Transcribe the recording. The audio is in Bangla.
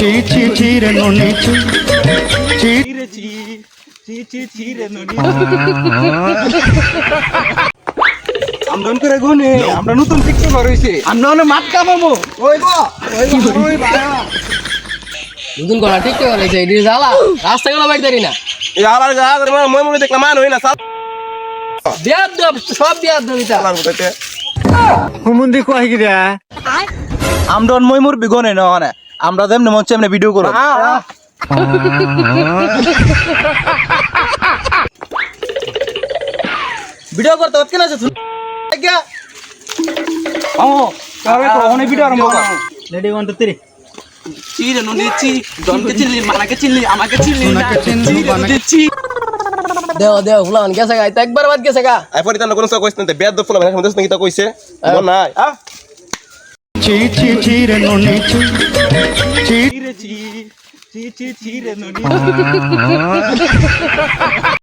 চি চি চি রে ননি চি চি রে চি চি চি চি রে ননি আমরন করে গুনে আমরা নতুন টিকটক হইছে আমরা ওনে মাত কামামু ওইবো নতুন করা ঠিক করে হয়েছে এটি জ্বালা রাস্তাগুলো বাইর দাঁড়ি না এই আলার গা করে মই মই দেখলাম মান হই না সাল বিয়াদ দব সব বিয়াদ দবিতা আলার মতে হুমুন্দি কই গিরা আমরন মই মুর বিগনে না মানে আমরা যেমনে মন চাইমনে ভিডিও করব ভিডিও করতে হচ্ছে না শুন আজ্ঞা ও তারে তো ওনে ভিডিও আরম্ভ কর রেডি 1 2 3 চিরে নো নিচি জনকে চিনলি মানাকে চিনলি আমাকে চিনলি না চিরে দিচ্ছি দেও দেও ফুলান গেছে গা এটা একবার বাদ গেছে গা আই পরে তান কোন সব কইছ না বেদ ফুলা মানে সমুদ্র সঙ্গীতা কইছে মন নাই চি চি চি রে ননি চি চি চিরে চি চি চি চি রে ননি